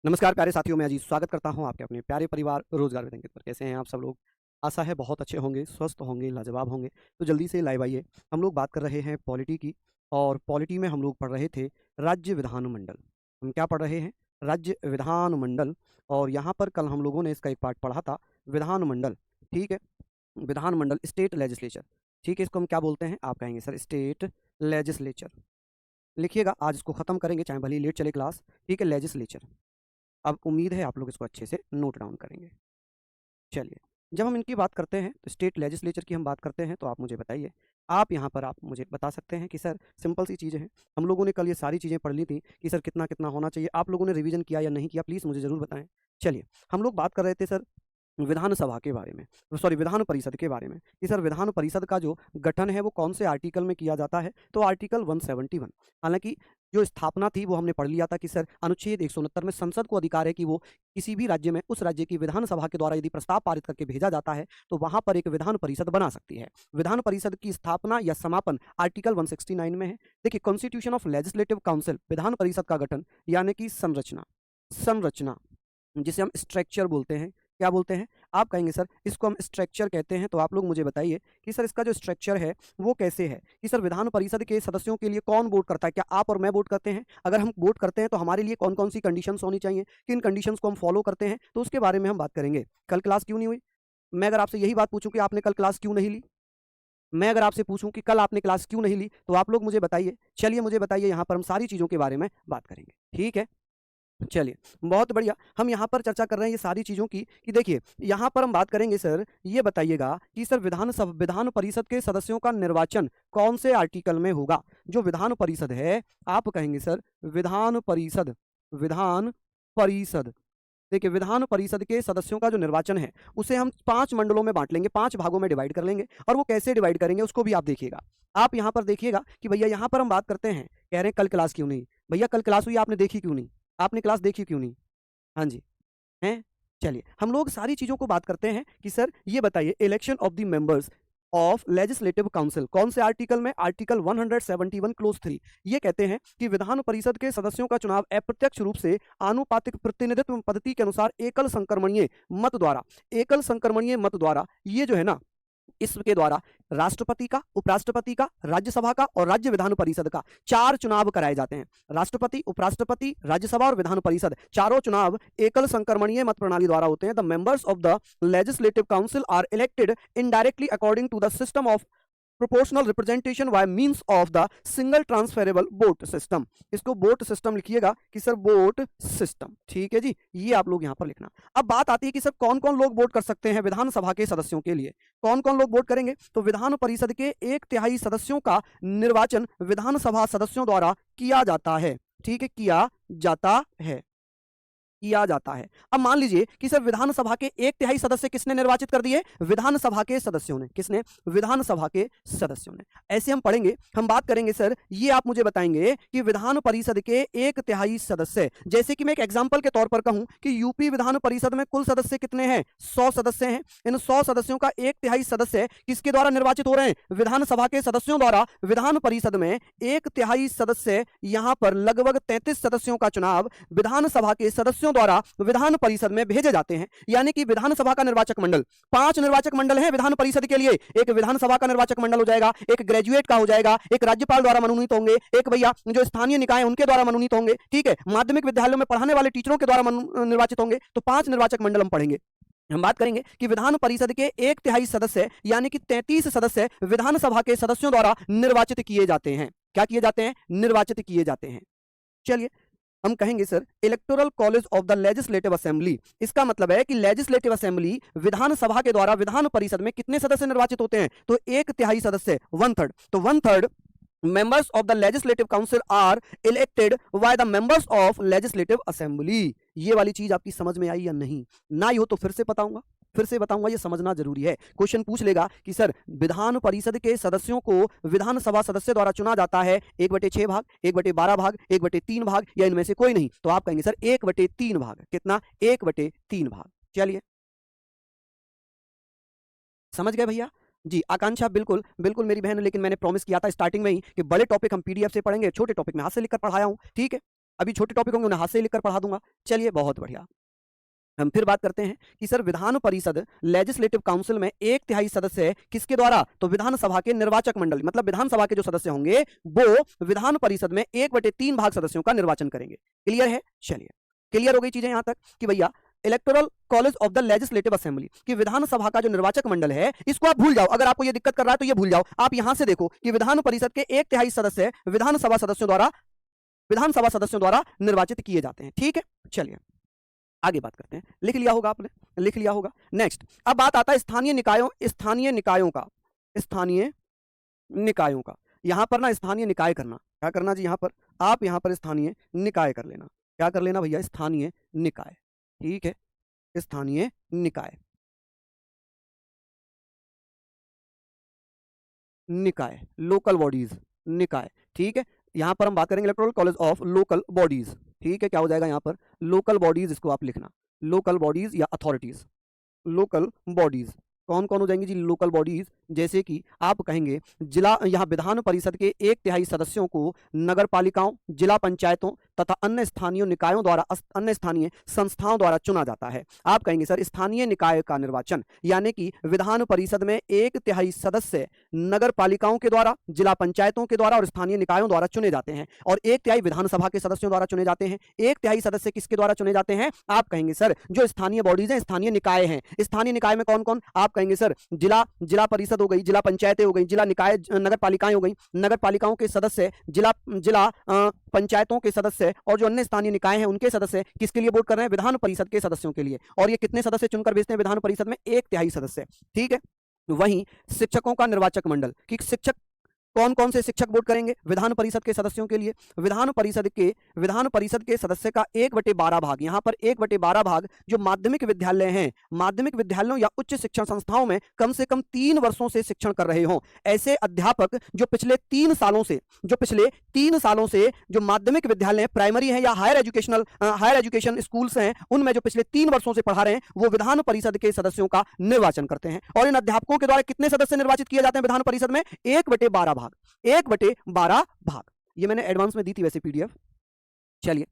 नमस्कार प्यारे साथियों, मैं अजीत स्वागत करता हूं आपके अपने प्यारे परिवार रोजगार विद अंकित पर। कैसे हैं आप सब लोग? आशा है बहुत अच्छे होंगे, स्वस्थ होंगे, लाजवाब होंगे। तो जल्दी से लाइव आइए। हम लोग बात कर रहे हैं पॉलिटी की, और पॉलिटी में हम लोग पढ़ रहे थे राज्य विधानमंडल। हम क्या पढ़ रहे हैं? राज्य विधानमंडल। और यहाँ पर कल हम लोगों ने इसका एक पार्ट पढ़ा था, विधानमंडल। ठीक है, विधानमंडल स्टेट लेजिस्लेचर। ठीक है, इसको हम क्या बोलते हैं? आप कहेंगे सर स्टेट लेजिस्लेचर। लिखिएगा, आज इसको खत्म करेंगे, चाहे भले ही लेट चले क्लास। ठीक है, लेजिस्लेचर। अब उम्मीद है आप लोग इसको अच्छे से नोट डाउन करेंगे। चलिए, जब हम इनकी बात करते हैं तो स्टेट लेजिस्लेचर की हम बात करते हैं, तो आप मुझे बताइए, आप यहाँ पर आप मुझे बता सकते हैं कि सर सिंपल सी चीज़ें हैं। हम लोगों ने कल ये सारी चीज़ें पढ़ ली थी कि सर कितना कितना होना चाहिए। आप लोगों ने रिवीजन किया या नहीं किया, प्लीज़ मुझे ज़रूर बताएं। चलिए, हम लोग बात कर रहे थे सर विधानसभा के बारे में, सॉरी विधान परिषद के बारे में, कि सर विधान परिषद का जो गठन है वो कौन से आर्टिकल में किया जाता है? तो आर्टिकल 171। हालांकि जो स्थापना थी वो हमने पढ़ लिया था कि सर अनुच्छेद 169 में संसद को अधिकार है कि वो किसी भी राज्य में उस राज्य की विधानसभा के द्वारा यदि प्रस्ताव पारित करके भेजा जाता है तो वहां पर एक विधान परिषद बना सकती है। विधान परिषद की स्थापना या समापन आर्टिकल 169 में है। देखिए, constitution of legislative council, Vidhan Parishad का गठन यानी कि संरचना, संरचना जिसे हम स्ट्रक्चर बोलते हैं। क्या बोलते हैं? आप कहेंगे सर इसको हम स्ट्रक्चर कहते हैं, तो आप लोग मुझे बताइए कि सर इसका जो स्ट्रक्चर है वो कैसे है? कि सर विधान परिषद के सदस्यों के लिए कौन वोट करता है? क्या आप और मैं वोट करते हैं? अगर हम वोट करते हैं तो हमारे लिए कौन कौन सी कंडीशंस होनी चाहिए, किन कंडीशंस को हम फॉलो करते हैं, तो उसके बारे में हम बात करेंगे। कल क्लास क्यों नहीं हुई? मैं अगर आपसे यही बात पूछूं कि आपने कल क्लास क्यों नहीं ली, मैं अगर आपसे पूछूं कि कल आपने क्लास क्यों नहीं ली, तो आप लोग मुझे बताइए। चलिए मुझे बताइए, यहाँ पर हम सारी चीज़ों के बारे में बात करेंगे। ठीक है, चलिए, बहुत बढ़िया। हम यहाँ पर चर्चा कर रहे हैं ये सारी चीज़ों की, कि देखिए यहाँ पर हम बात करेंगे सर, ये बताइएगा कि सर विधान परिषद के सदस्यों का निर्वाचन कौन से आर्टिकल में होगा? जो विधान परिषद है, आप कहेंगे सर विधान परिषद, विधान परिषद। देखिए, विधान परिषद के सदस्यों का जो निर्वाचन है उसे हम 5 मंडलों में बांट लेंगे, 5 भागों में डिवाइड कर लेंगे। और वो कैसे डिवाइड करेंगे उसको भी आप देखिएगा। आप यहाँ पर देखिएगा कि भैया यहाँ पर हम बात करते हैं, कह रहे हैं कल क्लास क्यों नहीं? भैया कल क्लास हुई, आपने देखी क्यों नहीं? आपने क्लास देखी क्यों नहीं? हाँ जी, हैं? चलिए, हम लोग सारी चीज़ों को बात करते हैं कि सर ये बताइए, election of the members of legislative council कौन से आर्टिकल में? Article 171 close 3। ये कहते हैं कि विधान परिषद के सदस्यों का चुनाव अप्रत्यक्ष रूप से आनुपातिक प्रतिनिधित्व पद्धति के अनुसार एकल संक्रमणीय मत द्वारा, एकल संक्रमणीय मत द्वारा, ये जो है ना, इसके द्वारा राष्ट्रपति का, उपराष्ट्रपति का, राज्यसभा का और राज्य विधान परिषद का 4 चुनाव कराए जाते हैं। राष्ट्रपति, उपराष्ट्रपति, राज्यसभा और विधान परिषद, चारों चुनाव एकल संक्रमणीय मत प्रणाली द्वारा होते हैं। The members of the legislative council are elected indirectly according to the system of proportional representation by means of the single transferable vote system. इसको वोट सिस्टम लिखिएगा कि सर वोट सिस्टम। ठीक है जी, ये आप लोग यहाँ पर लिखना। अब बात आती है कि सर कौन कौन लोग वोट कर सकते हैं विधानसभा के सदस्यों के लिए? कौन कौन लोग वोट करेंगे? तो विधान परिषद के 1/3 सदस्यों का निर्वाचन विधानसभा सदस्यों द्वारा किया जाता है। ठीक है, किया जाता है, किया जाता है। अब मान लीजिए कि सर विधानसभा के 1/3 सदस्य किसने निर्वाचित कर दिए? विधानसभा के सदस्यों ने। किसने? विधानसभा के सदस्यों ने। ऐसे हम पढ़ेंगे, हम बात करेंगे सर, ये आप मुझे बताएंगे कि विधान परिषद के 1/3 सदस्य, जैसे कि मैं एक एग्जांपल के तौर पर कहूं कि यूपी विधान परिषद में कुल सदस्य कितने हैं? 100 सदस्य हैं। इन 100 सदस्यों का 1/3 सदस्य किसके द्वारा निर्वाचित हो रहे हैं? विधानसभा के सदस्यों द्वारा। विधान परिषद में 1/3 सदस्य, यहां पर लगभग 33 सदस्यों का चुनाव विधानसभा के सदस्यों द्वारा विधान परिषद में भेजे जाते हैं। यानी कि विधानसभा का निर्वाचक मंडल, 5 निर्वाचक मंडल हैं विधान परिषद के लिए। एक विधानसभा का निर्वाचक मंडल हो जाएगा, एक ग्रेजुएट का हो जाएगा, एक राज्यपाल द्वारा मनोनीत होंगे, एक भैया जो स्थानीय निकाय उनके द्वारा मनोनीत होंगे। ठीक है, माध्यमिक विद्यालयों में पढ़ाने वाले टीचरों के द्वारा निर्वाचित होंगे। तो 5 निर्वाचक मंडल हम पढ़ेंगे। हम बात करेंगे कि विधान परिषद के 1/3 सदस्य यानी कि 33 सदस्य विधानसभा के सदस्यों द्वारा निर्वाचित किए जाते हैं। क्या किए जाते हैं? निर्वाचित किए जाते हैं। चलिए, हम कहेंगे sir electoral college of the legislative assembly. इसका मतलब है कि लेजिस्लेटिव असेंबली विधानसभा के द्वारा विधान परिषद में कितने सदस्य निर्वाचित होते हैं? तो 1/3 सदस्य, 1/3। तो 1/3 members of the legislative council are elected by the members of legislative assembly। ये वाली चीज आपकी समझ में आई या नहीं? ना ही हो तो फिर से बताऊंगा, फिर से बताऊंगा, ये समझना जरूरी है। क्वेश्चन पूछ लेगा कि सर विधान परिषद के सदस्यों को विधानसभा सदस्य द्वारा चुना जाता है 1/6 भाग, 1/12 भाग, 1/3 भाग, या इनमें से कोई नहीं? तो आप कहेंगे सर 1/3 भाग। कितना? 1/3 भाग। चलिए, समझ गए भैया जी? आकांक्षा, बिल्कुल बिल्कुल मेरी बहन, लेकिन मैंने प्रॉमिस किया था स्टार्टिंग में ही कि बड़े टॉपिक हम पीडीएफ से पढ़ेंगे, छोटे टॉपिक में हाथ से लिखकर पढ़ाया हूं। ठीक है, अभी छोटे टॉपिक होंगे उन्हें हाथ से ही लिखकर पढ़ा दूंगा। चलिए बहुत बढ़िया। हम फिर बात करते हैं कि sir Vidhan Parishad legislative council में 1/3 सदस्य किसके द्वारा, तो विधानसभा के निर्वाचक मंडल, मतलब विधानसभा के जो सदस्य होंगे वो विधान परिषद में 1/3 भाग सदस्यों का निर्वाचन करेंगे। क्लियर है? चलिए क्लियर हो गई चीजें यहां तक कि भैया electoral college of the legislative assembly कि विधानसभा का जो निर्वाचक मंडल है इसको आप भूल जाओ। अगर आपको ये दिक्कत कर रहा है तो ये भूल जाओ। आप यहां से देखो कि विधान परिषद के 1/3 सदस्य विधानसभा सदस्यों द्वारा निर्वाचित किए जाते हैं। ठीक है, चलिए आगे बात करते हैं। लिख लिया होगा आपने, लिख लिया होगा। नेक्स्ट, अब बात आता है स्थानीय निकायों का। यहां पर ना स्थानीय निकाय करना, क्या करना जी, यहां पर आप यहां पर स्थानीय निकाय कर लेना। क्या कर लेना भैया? स्थानीय निकाय। ठीक है, स्थानीय निकाय, लोकल बॉडीज, निकाय। ठीक है, यहां पर हम बात करेंगे electoral college of local bodies. ठीक है, क्या हो जाएगा यहां पर? लोकल बॉडीज, इसको आप लिखना लोकल बॉडीज या अथॉरिटीज। लोकल बॉडीज कौन कौन हो जाएंगी जी? लोकल बॉडीज जैसे कि आप कहेंगे जिला, यहाँ विधान परिषद के 1/3 सदस्यों को नगर पालिकाओं, जिला पंचायतों तथा अन्य स्थानीय निकायों द्वारा, अन्य स्थानीय संस्थाओं द्वारा चुना जाता है। आप कहेंगे सर स्थानीय निकाय का निर्वाचन, यानी कि विधान परिषद में 1/3 सदस्य नगर पालिकाओं के द्वारा, जिला पंचायतों के द्वारा और स्थानीय निकायों द्वारा चुने जाते हैं, और 1/3 विधानसभा के सदस्यों द्वारा चुने जाते हैं। 1/3 सदस्य किसके द्वारा चुने जाते हैं? आप कहेंगे सर जो स्थानीय बॉडीज हैं, स्थानीय निकाय हैं। स्थानीय निकाय में कौन कौन? आप कहेंगे सर जिला परिषद हो गई, जिला पंचायतें हो गई, जिला निकाय नगर पालिकाएं हो गई, नगर पालिकाओं के सदस्य, जिला पंचायतों के सदस्य और जो अन्य स्थानीय निकाय हैं उनके सदस्य किसके लिए वोट कर रहे हैं? विधान परिषद के सदस्यों के लिए। और ये कितने सदस्य चुनकर भेजते हैं विधान परिषद में? 1/3 सदस्य। ठीक है, वहीं शिक्षकों का निर्वाचक मंडल कि शिक्षक कौन कौन से शिक्षक वोट करेंगे विधान परिषद के सदस्यों के लिए? विधान परिषद के सदस्य का 1/12 भाग, यहां पर 1/12 भाग जो माध्यमिक विद्यालय हैं, माध्यमिक विद्यालयों या उच्च शिक्षण संस्थाओं में कम से कम 3 वर्षों से शिक्षण कर रहे हों, ऐसे अध्यापक जो पिछले 3 सालों से जो माध्यमिक विद्यालय प्राइमरी है या हायर एजुकेशन स्कूल्स हैं उनमें जो पिछले 3 वर्षों से पढ़ा रहे हैं वो विधान परिषद के सदस्यों का निर्वाचन करते हैं। और इन अध्यापकों के द्वारा कितने सदस्य निर्वाचित किए जाते हैं विधान परिषद में? 1/12 भाग। 1/12 भाग। ये मैंने एडवांस में दी थी वैसे पीडीएफ। चलिए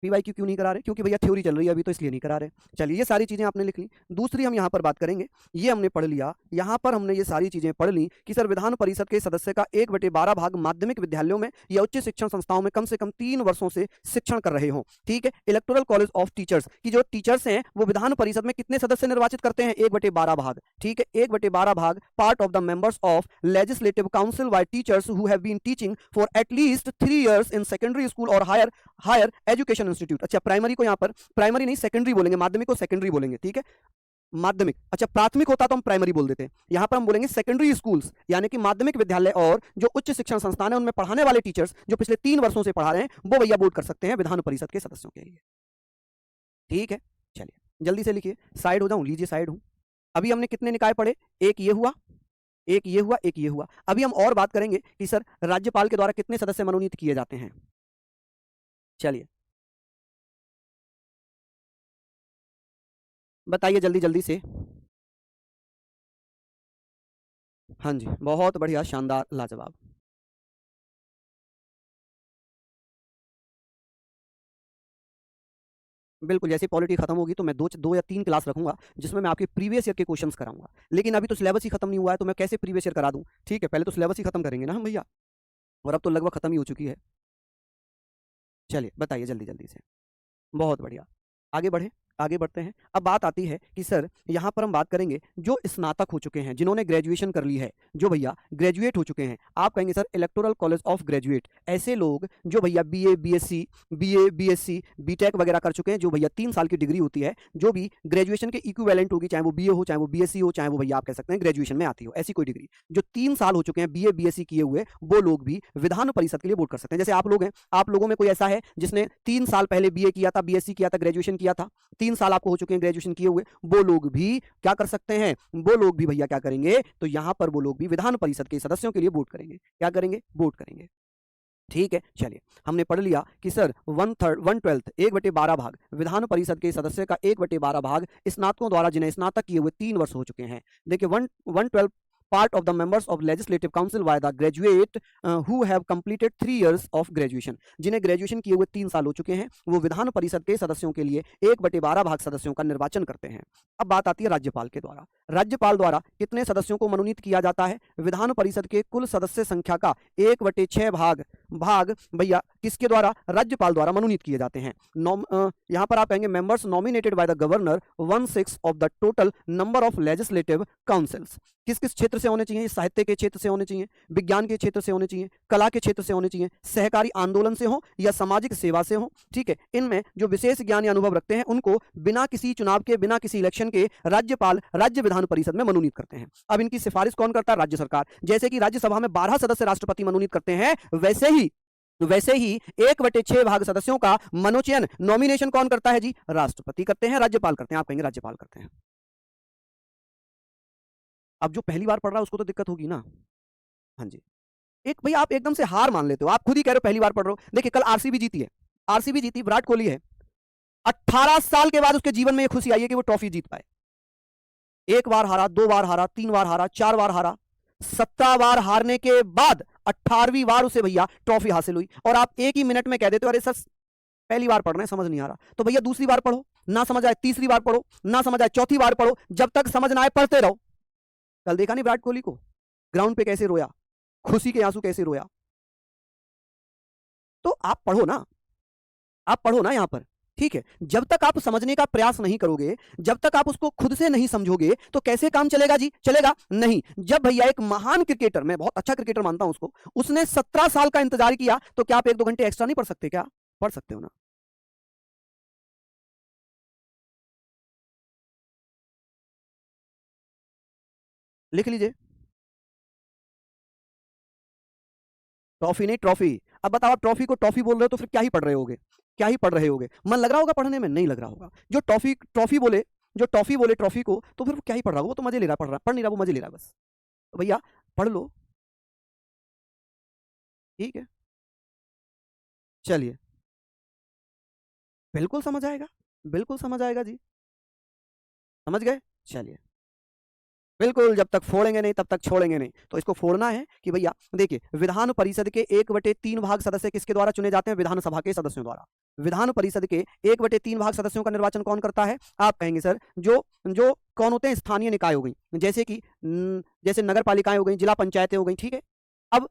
पीवाईक्यू क्यों नहीं करा रहे? क्योंकि भैया थ्योरी चल रही है अभी, तो इसलिए नहीं करा रहे। चलिए ये सारी चीजें आपने लिख ली। दूसरी हम यहाँ पर बात करेंगे, ये हमने पढ़ लिया, यहाँ पर हमने ये सारी चीजें पढ़ ली कि सर विधान परिषद के सदस्य का 1/12 भाग माध्यमिक विद्यालयों में या उच्च शिक्षण संस्थाओं में कम से कम 3 वर्षों से शिक्षण कर रहे हों। ठीक है, इलेक्टोरल कॉलेज ऑफ टीचर्स की जो टीचर्स हैं वो विधान परिषद में कितने सदस्य निर्वाचित करते हैं? 1/12 भाग। ठीक है, 1/12 भाग part of the members of legislative council by teachers who have been teaching for at least 3 years in secondary school और हायर एजुकेशन इंस्टीट्यूट। अच्छा, प्राइमरी को यहाँ पर प्राइमरी नहीं सेकेंडरी बोलेंगे, माध्यमिक को सेकेंडरी बोलेंगे। ठीक है, माध्यमिक, अच्छा प्राथमिक होता तो हम प्राइमरी बोल देते हैं, यहां पर हम बोलेंगे सेकेंडरी स्कूल्स, यानी कि माध्यमिक विद्यालय और जो उच्च शिक्षण संस्थान है उनमें पढ़ाने वाले टीचर्स जो पिछले 3 वर्षों से पढ़ा रहे हैं वो भैया वोट कर सकते हैं विधान परिषद के सदस्यों के लिए। ठीक है, चलिए जल्दी से लिखिए। साइड हो जाऊं? लीजिए साइड हूं। अभी हमने कितने निकाय पढ़े? एक ये हुआ, एक ये हुआ, एक ये हुआ। अभी हम और बात करेंगे कि सर राज्यपाल के द्वारा कितने सदस्य मनोनीत किए जाते हैं। चलिए बताइए जल्दी जल्दी से। हाँ जी, बहुत बढ़िया, शानदार, लाजवाब। बिल्कुल, जैसे पॉलिटी खत्म होगी तो मैं 2 या 3 क्लास रखूंगा जिसमें मैं आपके प्रीवियस ईयर के क्वेश्चंस कराऊंगा। लेकिन अभी तो सिलेबस ही खत्म नहीं हुआ है तो मैं कैसे प्रीवियस ईयर करा दूं? ठीक है, पहले तो सिलेबस ही खत्म करेंगे ना हम भैया, और अब तो लगभग खत्म ही हो चुकी है। चलिए बताइए जल्दी जल्दी से। बहुत बढ़िया, आगे बढ़े, आगे बढ़ते हैं। अब बात आती है कि सर यहाँ पर हम बात करेंगे जो स्नातक हो चुके हैं, जिन्होंने ग्रेजुएशन कर ली है, जो भैया ग्रेजुएट हो चुके हैं। आप कहेंगे sir electoral college of graduate, ऐसे लोग जो भैया बीए, बीएससी, बीटेक वगैरह कर चुके हैं, जो भैया 3 साल की डिग्री होती है, जो भी ग्रेजुएशन के इक्विवेलेंट होगी, चाहे वो बीए हो, चाहे वो बीएससी हो, चाहे वो भैया आप कह सकते हैं ग्रेजुएशन में आती हो, ऐसी कोई डिग्री जो 3 साल हो चुके हैं बीए, बीएससी किए हुए, वो लोग भी विधान परिषद के लिए वोट कर सकते हैं। जैसे आप लोग हैं, आप लोगों में कोई ऐसा है जिसने 3 साल पहले बीए किया था, बीएससी किया था, ग्रेजुएशन किया था, 3 साल आपको हो चुके हैं ग्रेजुएशन किए हुए, वो लोग भी क्या कर सकते हैं? वो लोग भी भैया क्या करेंगे? तो यहां पर वो लोग भी विधान परिषद के सदस्यों के लिए वोट करेंगे। क्या करेंगे? वोट करेंगे। ठीक है, चलिए हमने पढ़ लिया कि सर 1/12 1/12 भाग विधान परिषद के सदस्य का 1/12 भाग स्नातकों द्वारा जिन्हें स्नातक किए हुए 3 वर्ष हो चुके हैं। देखिए 1/12 part of the members of legislative council by the graduate who have completed 3 years of graduation। जिन्हें ग्रेजुएशन किए हुए 3 साल हो चुके हैं वो विधान परिषद के सदस्यों के लिए 1/12 भाग सदस्यों का निर्वाचन करते हैं। अब बात आती है राज्यपाल के द्वारा। राज्यपाल द्वारा कितने सदस्यों को मनोनीत किया जाता है? विधान परिषद के कुल सदस्य संख्या का 1/6 भाग भैया किसके द्वारा? राज्यपाल द्वारा मनोनीत किए जाते हैं। यहां पर आप कहेंगे members nominated by the governor 1/6 of the total number of legislative councils. किस किस क्षेत्र से होने चाहिए? साहित्य के क्षेत्र से होने चाहिए, विज्ञान के क्षेत्र से होने चाहिए, कला के क्षेत्र से होने चाहिए, सहकारी आंदोलन से हो या सामाजिक सेवा से हो। ठीक है, इनमें जो विशेष ज्ञान या अनुभव रखते हैं उनको बिना किसी चुनाव के, बिना किसी इलेक्शन के राज्यपाल राज्य विधान परिषद में मनोनीत करते हैं। अब इनकी सिफारिश कौन करता है? राज्य सरकार। जैसे कि राज्यसभा में 12 सदस्य राष्ट्रपति मनोनीत करते हैं, वैसे ही 1/6 भाग सदस्यों का मनोचयन, नॉमिनेशन कौन करता है जी? राष्ट्रपति करते हैं, राज्यपाल करते हैं। आप कहेंगे राज्यपाल करते हैं। अब जो पहली बार पढ़ रहा है उसको तो दिक्कत होगी ना। हाँ जी, एक भाई आप एकदम से हार मान लेते हो, आप खुद ही कह रहे हो पहली बार पढ़ रहे हो। देखिए कल आरसीबी जीती है, आरसीबी जीती, विराट कोहली है, 18 साल के बाद उसके जीवन में ये खुशी आई है कि वो ट्रॉफी जीत पाए। 1 बार हारा, 2 बार हारा, 3 बार हारा, 4 बार हारा, 17 बार हारने के बाद 18वीं बार उसे भैया ट्रॉफी हासिल हुई। और आप एक ही मिनट में कह देते हो अरे सर पहली बार पढ़ रहे हैं समझ नहीं आ रहा, तो भैया दूसरी बार पढ़ो, ना समझ आए तीसरी बार पढ़ो, ना समझ आए चौथी बार पढ़ो, जब तक समझ ना आए पढ़ते रहो। कल देखा नहीं विराट कोहली को ग्राउंड पे कैसे रोया, खुशी के आंसू कैसे रोया। तो आप पढ़ो ना, आप पढ़ो ना यहां पर। ठीक है, जब तक आप समझने का प्रयास नहीं करोगे, जब तक आप उसको खुद से नहीं समझोगे तो कैसे काम चलेगा जी? चलेगा नहीं। जब भैया एक महान क्रिकेटर, मैं बहुत अच्छा क्रिकेटर मानता हूं उसको, उसने 17 साल का इंतजार किया, तो क्या आप 1-2 घंटे एक्स्ट्रा नहीं पढ़ सकते? क्या पढ़ सकते हो ना। लिख लीजिए, ट्रॉफी नहीं ट्रॉफी। अब बताओ आप ट्रॉफी को टॉफी बोल रहे हो तो फिर क्या ही पढ़ रहे होगे? क्या ही पढ़ रहे होगे? मन लग रहा होगा पढ़ने में? नहीं लग रहा होगा। जो टॉफी बोले, जो टॉफी बोले ट्रॉफी को, तो फिर क्या ही पढ़ रहा होगा? वो तो मजे ले रहा, पढ़ नहीं रहा, वो मजे ले रहा बस। तो भैया पढ़ लो। ठीक है, चलिए, बिल्कुल समझ आएगा, बिल्कुल समझ आएगा जी। समझ गए? चलिए, बिल्कुल, जब तक फोड़ेंगे नहीं तब तक छोड़ेंगे नहीं। तो इसको फोड़ना है कि भैया देखिए, विधान परिषद के 1/3 भाग सदस्य किसके द्वारा चुने जाते हैं? विधानसभा के सदस्यों द्वारा। विधान परिषद के 1/3 भाग सदस्यों का निर्वाचन कौन करता है? आप कहेंगे सर जो जो कौन होते हैं? स्थानीय निकाय हो गई, जैसे कि जैसे नगर पालिकाएं हो गई, जिला पंचायतें हो गई। ठीक है, अब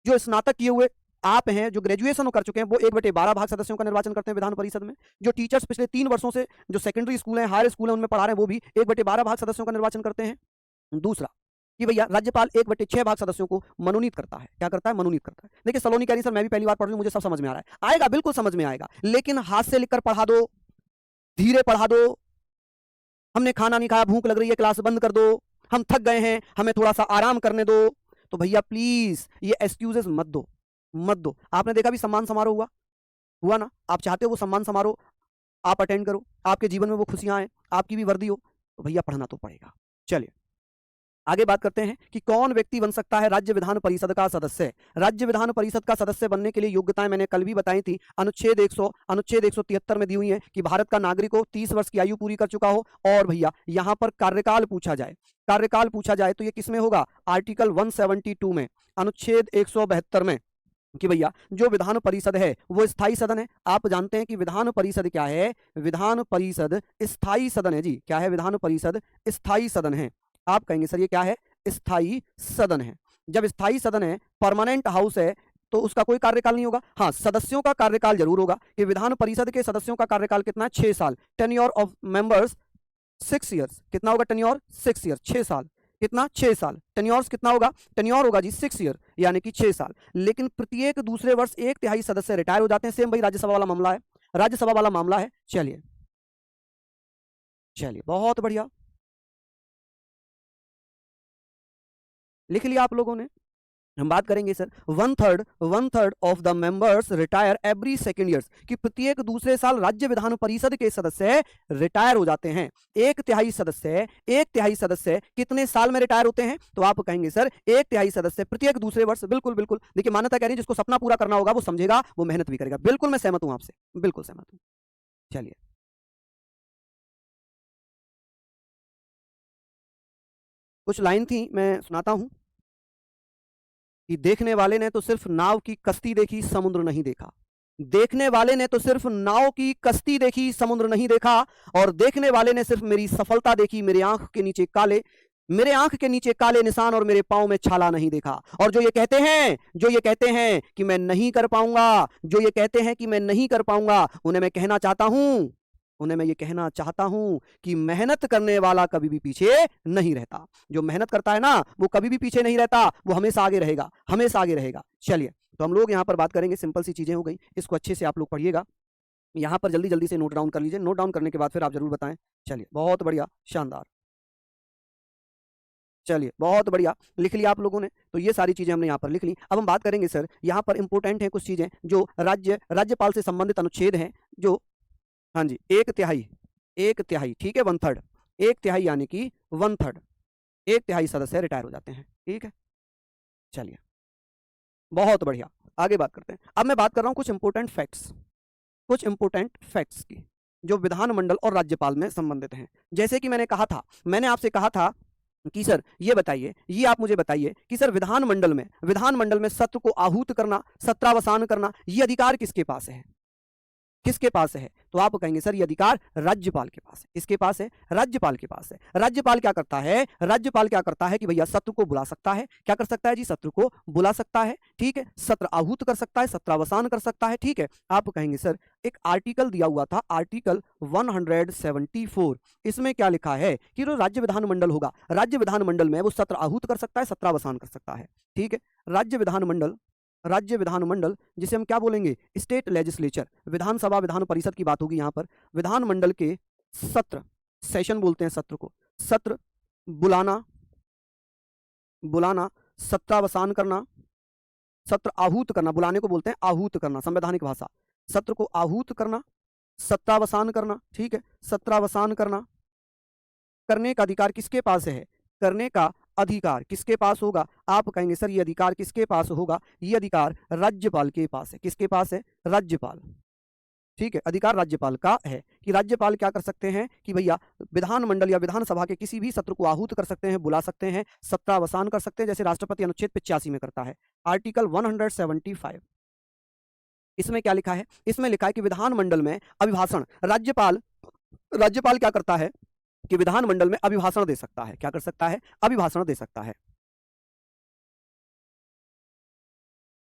जो स्नातक किए हुए आप हैं, जो ग्रेजुएशन कर चुके हैं, वो 1/12 भाग सदस्यों का निर्वाचन करते हैं विधान परिषद में। जो टीचर्स पिछले 3 वर्षों से जो सेकेंडरी स्कूल है, हायर स्कूल है, उनमें पढ़ा रहे हैं, वो भी 1/12 भाग सदस्यों का निर्वाचन करते हैं। दूसरा कि भैया राज्यपाल 1/6 भाग सदस्यों को मनोनीत करता है। क्या करता है? मनोनीत करता है। देखिए सलोनी कह रही सर मैं भी पहली बार पढ़ रही हूं, मुझे सब समझ में आ रहा है। आएगा, बिल्कुल समझ में आएगा, लेकिन हाथ से लिखकर पढ़ा दो, धीरे पढ़ा दो। हमने खाना नहीं खाया, भूख लग रही है, क्लास बंद कर दो, हम थक गए हैं, हमें थोड़ा सा आराम करने दो। तो भैया प्लीज ये एक्सक्यूजेस मत दो, मत दो। आपने देखा भी सम्मान समारोह हुआ ना? आप चाहते हो वो सम्मान समारोह आप अटेंड करो, आपके जीवन में वो खुशियां आए, आपकी भी वर्दी हो, तो भैया पढ़ना तो पड़ेगा। चलिए आगे बात करते हैं कि कौन व्यक्ति बन सकता है राज्य विधान परिषद का सदस्य। राज्य विधान परिषद का सदस्य बनने के लिए योग्यताएं मैंने कल भी बताई थी। अनुच्छेद 173 में दी हुई है कि भारत का नागरिक हो, 30 वर्ष की आयु पूरी कर चुका हो, और भैया यहां पर कार्यकाल पूछा जाए, कार्यकाल पूछा जाए तो ये किसमें होगा? आर्टिकल 172 में, अनुच्छेद 172 में, कि भैया जो विधान परिषद है वो स्थायी सदन है। आप जानते हैं कि विधान परिषद क्या है? विधान परिषद स्थायी सदन है जी। क्या है? विधान परिषद स्थायी सदन है। आप कहेंगे सर ये क्या है? स्थायी सदन है। जब स्थायी सदन है, परमानेंट हाउस है, तो उसका कोई कार्यकाल नहीं होगा। हाँ, सदस्यों का कार्यकाल जरूर होगा कि विधान परिषद के सदस्यों का कार्यकाल कितना है? 6 साल। Tenure of members 6 years. कितना होगा टेन्योर? 6 ईयर, 6 साल। कितना? 6 साल। टेन्योर्स कितना होगा? टेन्योर होगा जी 6 ईयर, यानी कि 6 साल। लेकिन प्रत्येक दूसरे वर्ष 1/3 सदस्य रिटायर हो जाते हैं। सेम भाई राज्यसभा वाला मामला है, राज्यसभा वाला मामला है। चलिए चलिए, बहुत बढ़िया, लिख लिया आप लोगों ने। हम बात करेंगे sir 1/3 of the members retire every second years, कि प्रत्येक दूसरे साल राज्य विधान परिषद के सदस्य रिटायर हो जाते हैं। 1/3 सदस्य कितने साल में रिटायर होते हैं? तो आप कहेंगे सर 1/3 सदस्य प्रत्येक दूसरे वर्ष। बिल्कुल बिल्कुल, देखिए मान्यता कह रही है जिसको सपना पूरा करना होगा वो समझेगा, वो मेहनत भी करेगा। बिल्कुल मैं सहमत हूं आपसे, बिल्कुल सहमत हूं। चलिए कुछ लाइन थी, मैं सुनाता हूं कि देखने वाले ने तो सिर्फ नाव की कश्ती देखी, समुद्र नहीं देखा। देखने वाले ने तो सिर्फ नाव की कश्ती देखी, समुद्र नहीं देखा। और देखने वाले ने सिर्फ मेरी सफलता देखी, मेरे आंख के नीचे काले निशान और मेरे पांव में छाला नहीं देखा। और जो ये कहते हैं कि मैं नहीं कर पाऊंगा, जो ये कहते हैं कि मैं नहीं कर पाऊंगा, उन्हें मैं ये कहना चाहता हूं कि मेहनत करने वाला कभी भी पीछे नहीं रहता। जो मेहनत करता है ना, वो कभी भी पीछे नहीं रहता, वो हमेशा आगे रहेगा, हमेशा आगे रहेगा। चलिए, तो हम लोग यहां पर बात करेंगे, सिंपल सी चीजें हो गई, इसको अच्छे से आप लोग पढ़िएगा। यहां पर जल्दी जल्दी से नोट डाउन कर लीजिए, नोट डाउन करने के बाद फिर आप जरूर बताएं। चलिए, बहुत बढ़िया, शानदार। चलिए, बहुत बढ़िया, लिख लिया आप लोगों ने। तो ये सारी चीजें हमने यहाँ पर लिख ली। अब हम बात करेंगे सर, यहाँ पर इंपोर्टेंट है कुछ चीजें जो राज्यपाल से संबंधित अनुच्छेद हैं, जो, हाँ जी, एक तिहाई, ठीक है, 1/3, एक तिहाई यानी कि 1/3, एक तिहाई सदस्य रिटायर हो जाते हैं, ठीक है। चलिए, बहुत बढ़िया, आगे बात करते हैं। अब मैं बात कर रहा हूं कुछ इंपोर्टेंट फैक्ट्स की, जो विधानमंडल और राज्यपाल में संबंधित हैं। जैसे कि मैंने आपसे कहा था कि सर ये बताइए, ये आप मुझे बताइए कि सर विधानमंडल में सत्र को आहूत करना, सत्रावसान करना, ये अधिकार किसके पास है? तो आप कहेंगे सर ये अधिकार राज्यपाल के पास है। किसके पास है? राज्यपाल के पास है। राज्यपाल क्या करता है कि भैया सत्र को बुला सकता है। क्या कर सकता है जी? सत्र को बुला सकता है, ठीक है। सत्र आहूत कर सकता है, सत्रावसान कर सकता है, ठीक है। आप कहेंगे सर एक आर्टिकल दिया हुआ था, आर्टिकल 174, इसमें क्या लिखा है कि जो राज्य विधानमंडल होगा, राज्य विधानमंडल में वो सत्र आहूत कर सकता है, सत्रावसान कर सकता है, ठीक है। राज्य विधानमंडल जिसे हम क्या बोलेंगे? स्टेट लेजिस्लेचर, विधानसभा विधान परिषद की बात होगी यहाँ पर। विधानमंडल के सत्र, सेशन बोलते हैं सत्र को, सत्र बुलाना, सत्रावसान करना, सत्र आहूत करना, बुलाने को बोलते हैं आहूत करना, संवैधानिक भाषा। सत्र को आहूत करना, सत्रावसान करना, ठीक है। सत्रावसान करने का अधिकार किसके पास है? करने का अधिकार किसके पास होगा? आप कहेंगे सर ये अधिकार किसके पास होगा? ये अधिकार राज्यपाल के पास है। किसके पास है? राज्यपाल, ठीक है। अधिकार राज्यपाल का है कि राज्यपाल क्या कर सकते हैं कि भैया विधानमंडल या विधानसभा के किसी भी सत्र को आहूत कर सकते हैं, बुला सकते हैं, सत्रावसान कर सकते हैं, जैसे राष्ट्रपति अनुच्छेद 85 में करता है। आर्टिकल 175, इसमें क्या लिखा है? इसमें लिखा है कि विधानमंडल में अभिभाषण, राज्यपाल क्या करता है कि विधानमंडल में अभिभाषण दे सकता है। क्या कर सकता है? अभिभाषण दे सकता है।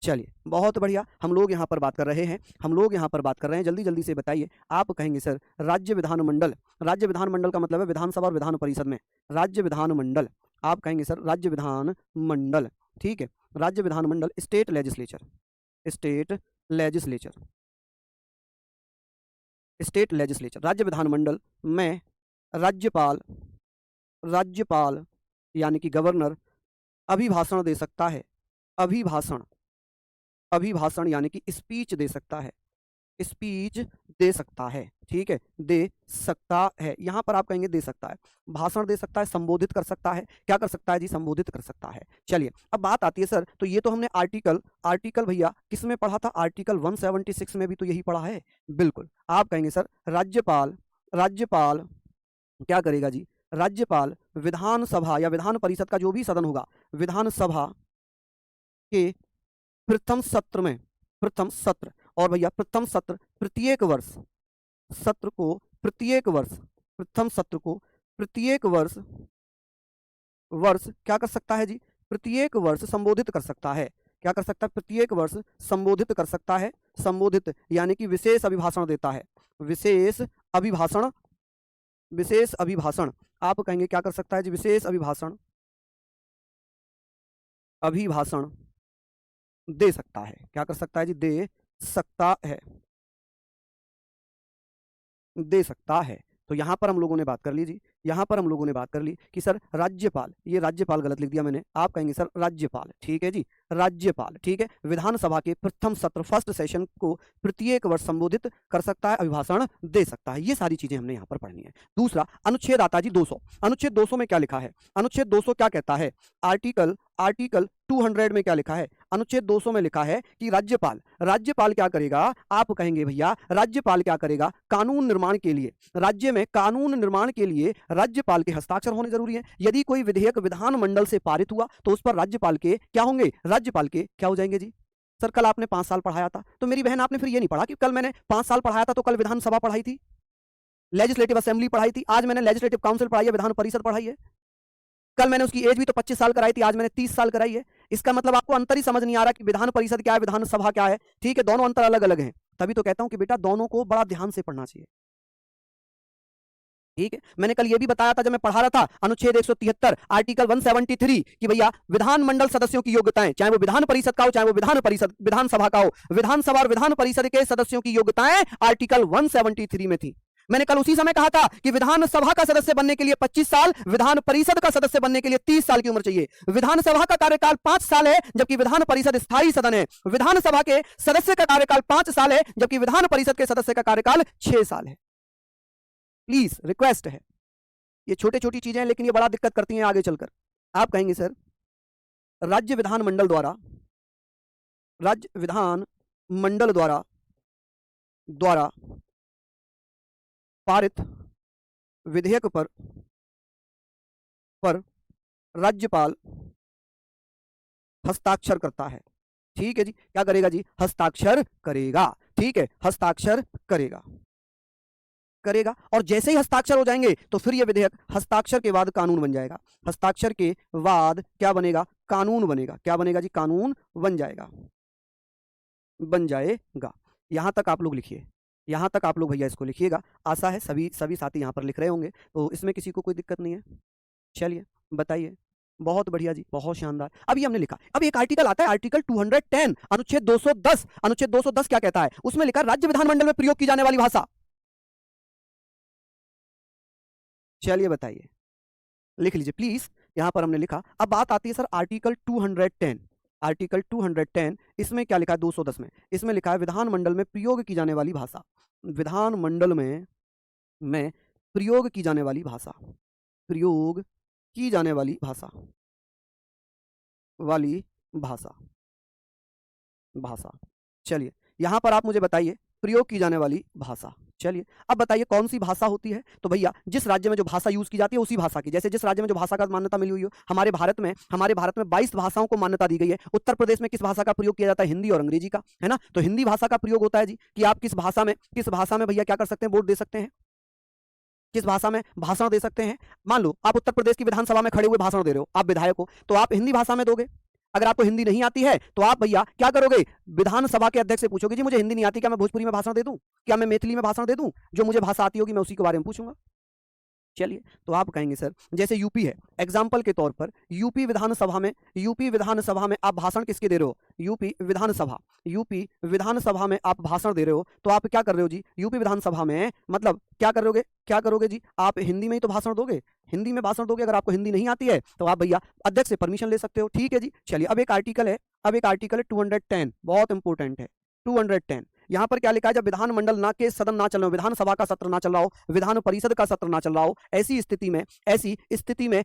चलिए, बहुत बढ़िया, हम लोग यहाँ पर बात कर रहे हैं, जल्दी जल्दी से बताइए। आप कहेंगे सर राज्य विधानमंडल का मतलब है विधानसभा और विधान परिषद में राज्य विधानमंडल। आप कहेंगे सर राज्य विधानमंडल, ठीक है। राज्य विधानमंडल स्टेट लेजिस्लेचर, राज्य विधानमंडल में राज्यपाल यानी कि गवर्नर अभिभाषण दे सकता है। अभिभाषण यानी कि स्पीच दे सकता है, ठीक है, दे सकता है। यहां पर आप कहेंगे दे सकता है, भाषण दे सकता है, संबोधित कर सकता है। क्या कर सकता है जी? संबोधित कर सकता है। चलिए, अब बात आती है सर, तो ये तो हमने आर्टिकल भैया किस में पढ़ा था? आर्टिकल 176 में भी तो यही पढ़ा है, बिल्कुल। आप कहेंगे सर राज्यपाल क्या करेगा जी? राज्यपाल विधानसभा या विधान परिषद का जो भी सदन होगा, विधानसभा के प्रथम सत्र और भैया प्रथम सत्र प्रत्येक वर्ष क्या कर सकता है जी? प्रत्येक वर्ष संबोधित कर सकता है। क्या कर सकता है? प्रत्येक वर्ष संबोधित कर सकता है। संबोधित यानी कि विशेष अभिभाषण देता है, विशेष अभिभाषण। आप कहेंगे क्या कर सकता है जी? विशेष अभिभाषण दे सकता है। क्या कर सकता है जी? दे सकता है। तो यहां पर हम लोगों ने बात कर ली जी, कि सर राज्यपाल, ये राज्यपाल गलत लिख दिया मैंने। आप कहेंगे सर राज्यपाल, ठीक है जी, राज्यपाल, ठीक है। विधानसभा के प्रथम सत्र, फर्स्ट सेशन को प्रत्येक वर्ष संबोधित कर सकता है, अभिभाषण दे सकता है। ये सारी चीजें हमने यहाँ पर पढ़नी है। दूसरा अनुच्छेद आता है जी 200। अनुच्छेद 200 में क्या लिखा है? अनुच्छेद 200 क्या कहता है? आर्टिकल 200 में क्या लिखा है? अनुच्छेद 200 में लिखा है कि राज्यपाल राज्यपाल क्या करेगा, आप कहेंगे भैया राज्यपाल क्या करेगा, कानून निर्माण के लिए, राज्य में कानून निर्माण के लिए राज्यपाल के हस्ताक्षर होने जरूरी है। यदि कोई विधेयक विधानमंडल से पारित हुआ तो उस पर राज्यपाल के क्या होंगे, राज्यपाल के क्या हो जाएंगे जी। सर कल आपने 5 साल पढ़ाया था, तो मेरी बहन आपने फिर ये नहीं पढ़ा कि कल मैंने 5 साल पढ़ाया था तो कल विधानसभा पढ़ाई थी, लेजिस्लेटिव असेंबली पढ़ाई थी, आज मैंने लेजिस्लेटिव काउंसिल पढ़ाई है, विधान परिषद पढ़ाई है। कल मैंने उसकी एज भी तो 25 साल कराई थी, आज मैंने 30 साल कराई है। इसका मतलब आपको अंतर ही समझ नहीं आ रहा कि विधान परिषद क्या है, विधानसभा क्या है। ठीक है, दोनों अंतर अलग अलग हैं। तभी तो कहता हूं कि बेटा दोनों को बड़ा ध्यान से पढ़ना चाहिए। ठीक है, मैंने कल ये भी बताया था जब मैं पढ़ा रहा था अनुच्छेद 173 आर्टिकल 173 कि भैया विधानमंडल सदस्यों की योग्यताएं, चाहे वो विधान परिषद का हो चाहे वो विधानसभा का हो, विधानसभा और विधान परिषद के सदस्यों की योग्यताएं आर्टिकल 173 में थी। मैंने कल उसी समय कहा था कि विधानसभा का सदस्य बनने के लिए 25 साल, विधान परिषद का सदस्य बनने के लिए 30 साल की उम्र चाहिए। विधानसभा का कार्यकाल 5 साल है जबकि विधान परिषद स्थायी सदन है। विधानसभा के सदस्य का कार्यकाल 5 साल है जबकि विधान परिषद के सदस्य का कार्यकाल 6 साल है। प्लीज रिक्वेस्ट है, ये छोटी छोटी चीजें हैं लेकिन ये बड़ा दिक्कत करती हैं आगे चलकर। आप कहेंगे सर राज्य विधान मंडल द्वारा पारित विधेयक पर राज्यपाल हस्ताक्षर करता है। ठीक है जी, क्या करेगा जी, हस्ताक्षर करेगा। ठीक है, हस्ताक्षर करेगा और जैसे ही हस्ताक्षर हो जाएंगे तो फिर ये विधेयक हस्ताक्षर के बाद कानून बन जाएगा। हस्ताक्षर के बाद क्या बनेगा, कानून बनेगा। क्या बनेगा जी, कानून बन जाएगा। यहां तक आप लोग लिखिए, यहां तक आप लोग भैया इसको लिखिएगा। आशा है सभी साथी यहां पर लिख रहे होंगे, तो इसमें किसी को कोई दिक्कत नहीं है। चलिए बताइए, बहुत बढ़िया जी, बहुत शानदार। अब ये हमने लिखा। अब एक आर्टिकल आता है आर्टिकल 210 अनुच्छेद 210। अनुच्छेद 210 क्या कहता है, उसमें लिखा राज्य विधानमंडल में प्रयोग की जाने वाली भाषा। चलिए बताइए, लिख लीजिए प्लीज। यहां पर हमने लिखा। अब बात आती है सर आर्टिकल 210। आर्टिकल 210 इसमें क्या लिखा है, 210 में इसमें लिखा है विधानमंडल में प्रयोग की जाने वाली भाषा। विधानमंडल में प्रयोग की जाने वाली भाषा, प्रयोग की जाने वाली भाषा भाषा। चलिए यहां पर आप मुझे बताइए प्रयोग की जाने वाली भाषा। चलिए अब बताइए कौन सी भाषा होती है, तो भैया जिस राज्य में जो भाषा यूज की जाती है उसी भाषा की। जैसे जिस राज्य में जो भाषा का मान्यता मिली हुई हो, हमारे भारत में 22 भाषाओं को मान्यता दी गई है। उत्तर प्रदेश में किस भाषा का प्रयोग किया जाता है, हिंदी और अंग्रेजी का, है ना। तो हिंदी भाषा का प्रयोग होता है जी कि आप किस भाषा में भैया क्या कर सकते हैं, वोट दे सकते हैं, किस भाषा में भाषण दे सकते हैं। मान लो आप उत्तर प्रदेश की विधानसभा में खड़े हुए भाषण दे रहे हो, आप विधायक हो, तो आप हिंदी भाषा में दोगे। अगर आपको हिंदी नहीं आती है तो आप भैया क्या करोगे, विधानसभा के अध्यक्ष से पूछोगे जी मुझे हिंदी नहीं आती, क्या मैं भोजपुरी में भाषण दे दूं, क्या मैं मैथिली में भाषण दे दूं, जो मुझे भाषा आती होगी मैं उसी के बारे में पूछूंगा। चलिए तो आप कहेंगे सर जैसे यूपी है, एग्जाम्पल के तौर पर यूपी विधानसभा में आप भाषण किसके दे रहे हो, यूपी विधानसभा में आप भाषण दे रहे हो, तो आप क्या कर रहे हो जी, यूपी विधानसभा में मतलब क्या करोगे जी, आप हिंदी में ही तो भाषण दोगे, हिंदी में भाषण दोगे। अगर आपको हिंदी नहीं आती है तो आप भैया अध्यक्ष से परमिशन ले सकते हो। ठीक है जी, चलिए अब एक आर्टिकल है 210, बहुत इंपॉर्टेंट है 210। यहां पर क्या लिखा है, जब विधानमंडल ना के सदन ना चल रहा हो, विधानसभा का सत्र ना चल रहा हो, विधान परिषद का सत्र ना चल रहा हो, ऐसी स्थिति में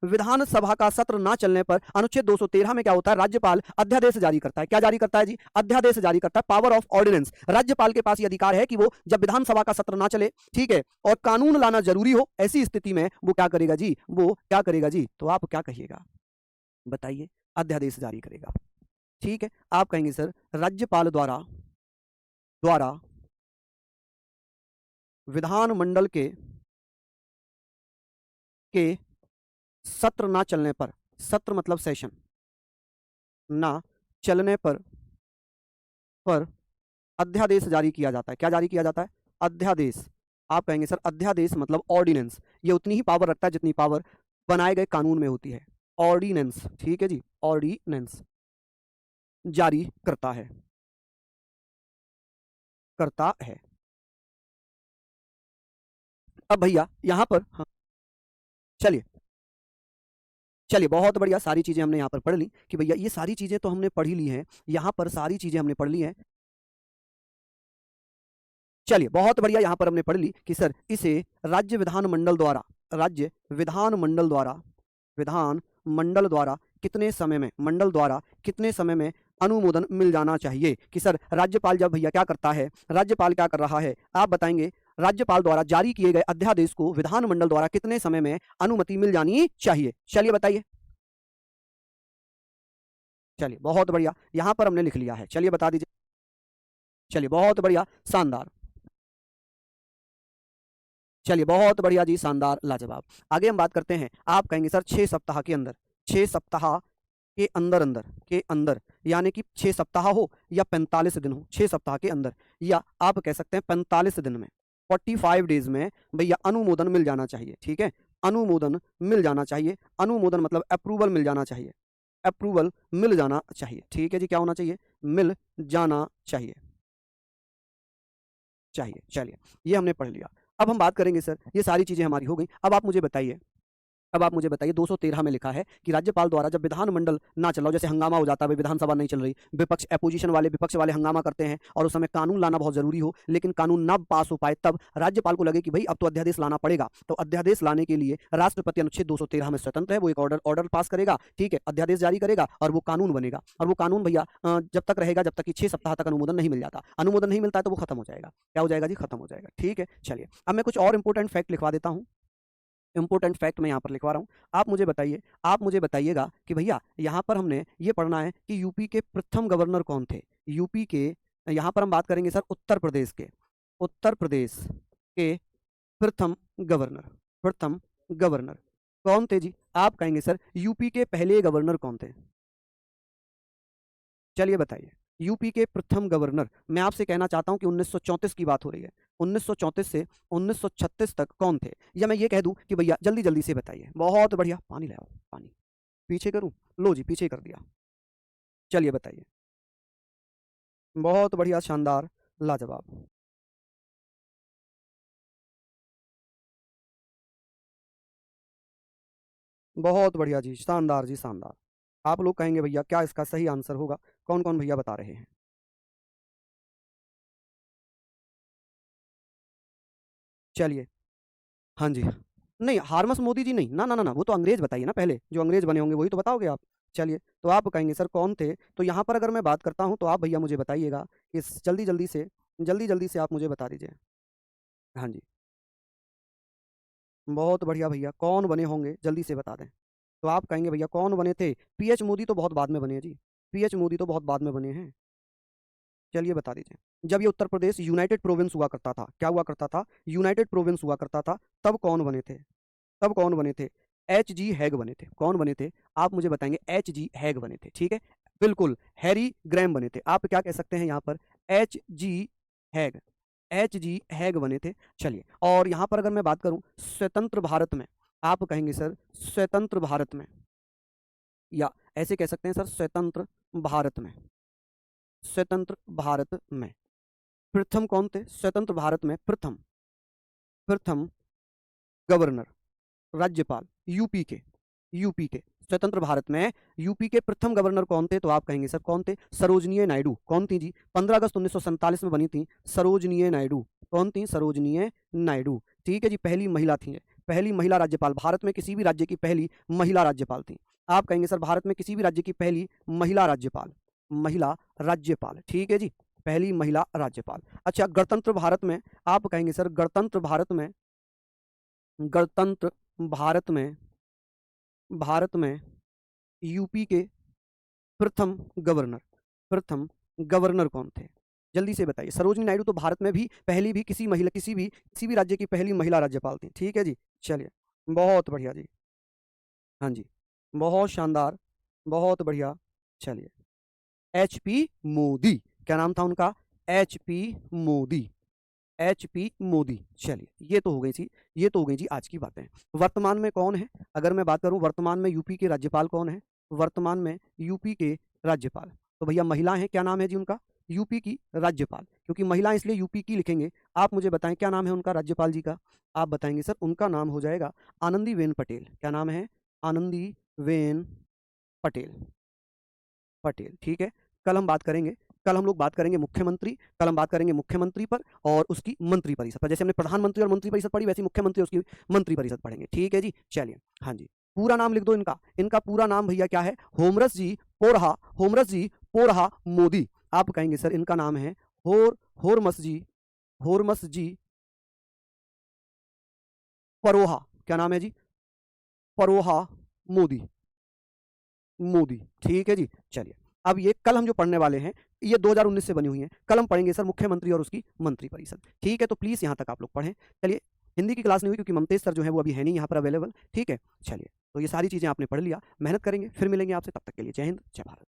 विधानसभा का सत्र ना चलने पर अनुच्छेद 213 में क्या होता है, राज्यपाल अध्यादेश जारी करता है। क्या जारी करता है जी, अध्यादेश जारी करता है, पावर ऑफ ऑर्डिनेंस। राज्यपाल के पास ये अधिकार है कि वो जब विधानसभा का सत्र ना चले, ठीक है, और कानून लाना जरूरी हो, ऐसी स्थिति में वो क्या करेगा जी, तो आप क्या कहिएगा बताइए, अध्यादेश जारी करेगा। ठीक है, आप कहेंगे सर राज्यपाल द्वारा विधानमंडल के सत्र ना चलने पर, सत्र मतलब सेशन, ना चलने पर अध्यादेश जारी किया जाता है। क्या जारी किया जाता है, अध्यादेश। आप कहेंगे सर अध्यादेश मतलब ऑर्डिनेंस, ये उतनी ही पावर रखता है जितनी पावर बनाए गए कानून में होती है। ऑर्डिनेंस, ठीक है जी, ऑर्डिनेंस जारी करता है। अब भैया यहां पर हाँ, चलिए बहुत बढ़िया, सारी चीजें हमने यहाँ पर पढ़ ली कि भैया ये सारी चीजें तो हमने पढ़ी ली हैं, यहाँ पर सारी चीजें हमने पढ़ ली हैं। चलिए बहुत बढ़िया, यहाँ पर हमने पढ़ ली कि सर इसे राज्य विधानमंडल द्वारा मंडल द्वारा कितने समय में अनुमोदन मिल जाना चाहिए? कि सर राज्यपाल जब भैया क्या करता है, राज्यपाल क्या कर रहा है, आप बताएंगे राज्यपाल द्वारा जारी किए गए अध्यादेश को विधानमंडल द्वारा कितने समय में अनुमति मिल जानी चाहिए? चलिए बताइए। चलिए बहुत बढ़िया, यहां पर हमने लिख लिया है, चलिए बता दीजिए। चलिए बहुत बढ़िया, शानदार। चलिए बहुत बढ़िया जी, शानदार, लाजवाब। आगे हम बात करते हैं, आप कहेंगे सर 6 सप्ताह के अंदर, 6 सप्ताह के अंदर यानी कि 6 सप्ताह हो या 45 दिन हो, 6 सप्ताह के अंदर, या आप कह सकते हैं 45 दिन में, 45 डेज में भैया अनुमोदन मिल जाना चाहिए। ठीक है, अनुमोदन मिल जाना चाहिए। अनुमोदन मतलब अप्रूवल मिल जाना चाहिए, अप्रूवल मिल जाना चाहिए। ठीक है जी, क्या होना चाहिए? मिल जाना चाहिए, चाहिए। चलिए ये हमने पढ़ लिया। अब हम बात करेंगे सर, ये सारी चीजें हमारी हो गई। अब आप मुझे बताइए 213 में लिखा है कि राज्यपाल द्वारा जब विधानमंडल ना चलाओ, जैसे हंगामा हो जाता है, विधानसभा नहीं चल रही, विपक्ष वाले हंगामा करते हैं और उस समय कानून लाना बहुत जरूरी हो, लेकिन कानून ना पास हो पाए, तब राज्यपाल को लगे कि भाई अब तो अध्यादेश लाना पड़ेगा, तो अध्यादेश लाने के लिए राष्ट्रपति अनुच्छेद 213 में स्वतंत्र है, वो एक ऑर्डर पास करेगा, ठीक है, अध्यादेश जारी करेगा और वो कानून बनेगा। और वो कानून भैया जब तक रहेगा जब तक कि 6 सप्ताह तक अनुमोदन नहीं मिल जाता। अनुमोदन नहीं मिलता है तो वो खत्म हो जाएगा। क्या हो जाएगा जी? खत्म हो जाएगा। ठीक है, चलिए अब मैं कुछ और इंपॉर्टेंट फैक्ट लिखवा देता हूँ। इंपॉर्टेंट फैक्ट मैं यहाँ पर लिखवा रहा हूँ। आप मुझे बताइएगा कि भैया यहाँ पर हमने ये पढ़ना है कि यूपी के प्रथम गवर्नर कौन थे? यूपी के, यहाँ पर हम बात करेंगे सर उत्तर प्रदेश के प्रथम गवर्नर कौन थे जी? आप कहेंगे सर यूपी के पहले गवर्नर कौन थे? चलिए बताइए। यूपी के प्रथम गवर्नर, मैं आपसे कहना चाहता हूं कि 1934 की बात हो रही है, 1934 से 1936 तक कौन थे? या मैं ये कह दूं कि भैया जल्दी जल्दी से बताइए। बहुत बढ़िया, पानी ले आओ, पानी पीछे करूं? लो जी, पीछे कर दिया। चलिए बताइए। बहुत बढ़िया, शानदार, लाजवाब। बहुत बढ़िया जी, शानदार जी, शानदार। आप लोग कहेंगे भैया क्या इसका सही आंसर होगा? कौन कौन भैया बता रहे हैं? चलिए, हाँ जी। नहीं, हारमस मोदी जी नहीं, ना ना ना ना, वो तो अंग्रेज बताइए ना, पहले जो अंग्रेज बने होंगे वही तो बताओगे आप। चलिए, तो आप कहेंगे सर कौन थे? तो यहाँ पर अगर मैं बात करता हूँ तो आप भैया मुझे बताइएगा कि जल्दी जल्दी से आप मुझे बता दीजिए। हाँ जी, बहुत बढ़िया भैया, कौन बने होंगे जल्दी से बता दें। तो आप कहेंगे भैया कौन बने थे? पीएच मोदी तो बहुत बाद में बने हैं जी, पीएच मोदी तो बहुत बाद में बने हैं। चलिए बता दीजिए। जब ये उत्तर प्रदेश यूनाइटेड प्रोविंस हुआ करता था, क्या हुआ करता था? यूनाइटेड प्रोविंस हुआ करता था, तब कौन बने थे? तब कौन बने थे? एच जी हैग बने थे। कौन बने थे? आप मुझे बताएंगे। एच जी हैग बने थे, ठीक है, बिल्कुल, हैरी ग्रैम बने थे। आप क्या कह सकते हैं यहाँ पर? एच जी हैग, एच जी हैग बने थे। चलिए, और यहाँ पर अगर मैं बात करूँ स्वतंत्र भारत में, आप कहेंगे सर स्वतंत्र भारत में, या ऐसे कह सकते हैं सर स्वतंत्र भारत में, स्वतंत्र भारत में प्रथम कौन थे? स्वतंत्र भारत में प्रथम प्रथम गवर्नर, राज्यपाल, यूपी के स्वतंत्र भारत में यूपी के प्रथम गवर्नर कौन थे? तो आप कहेंगे सर कौन थे? सरोजनीय नायडू। कौन थी जी? 15 अगस्त 1947 में बनी थी सरोजनीय नायडू। कौन थी? सरोजनीय नायडू। ठीक है जी, पहली महिला थी, पहली महिला राज्यपाल, भारत में किसी भी राज्य की पहली महिला राज्यपाल थी। आप कहेंगे सर भारत में किसी भी राज्य की पहली महिला राज्यपाल, ठीक है जी, पहली महिला राज्यपाल। अच्छा, गणतंत्र भारत में, आप कहेंगे सर गणतंत्र भारत में यूपी के प्रथम प्रथम गवर्नर कौन थे? जल्दी से बताइए। सरोजनी नायडू तो भारत में भी पहली भी किसी भी राज्य की पहली महिला राज्यपाल थी। ठीक है जी, चलिए, बहुत बढ़िया जी, हाँ जी, बहुत शानदार, बहुत बढ़िया। चलिए, एच पी मोदी, क्या नाम था उनका? H P Modi, H P Modi. चलिए, ये तो हो गई जी आज की बातें। वर्तमान में कौन है? अगर मैं बात करूं वर्तमान में यूपी के राज्यपाल कौन है? वर्तमान में यूपी के राज्यपाल, तो भैया महिला हैं, क्या नाम है जी उनका? यूपी की राज्यपाल, क्योंकि महिला इसलिए यूपी की लिखेंगे। आप मुझे बताएं क्या नाम है उनका राज्यपाल जी का? आप बताएंगे सर उनका नाम हो जाएगा आनंदीबेन पटेल। क्या नाम है? आनंदीबेन पटेल, ठीक है। कल हम बात करेंगे, कल हम लोग बात करेंगे मुख्यमंत्री, कल हम बात करेंगे मुख्यमंत्री पर और उसकी मंत्री परिषद पर। जैसे हमने प्रधानमंत्री और मंत्री परिषद पढ़ी, वैसे ही मुख्यमंत्री और उसकी मंत्री परिषद पढ़ेंगे। ठीक है जी, चलिए, हाँ जी। पूरा नाम लिख दो इनका। इनका पूरा नाम भैया क्या है? होमरस जी पोरहा, होमरस जी पोरहा मोदी। आप कहेंगे सर इनका नाम है होरमस जी, होरमस जी परोहा। क्या नाम है जी? परोहा मोदी, मोदी। ठीक है जी। चलिए, अब ये कल हम जो पढ़ने वाले हैं, ये 2019 से बनी हुई है। कल हम पढ़ेंगे सर मुख्यमंत्री और उसकी मंत्रिपरिषद। ठीक है, तो प्लीज़ यहाँ तक आप लोग पढ़ें। चलिए, हिंदी की क्लास नहीं हुई क्योंकि ममतेज सर जो है वो अभी है नहीं यहाँ पर अवेलेबल। ठीक है, चलिए, तो ये सारी चीज़ें आपने पढ़ लिया। मेहनत करेंगे, फिर मिलेंगे आपसे। तब तक के लिए जय हिंद, जय भारत।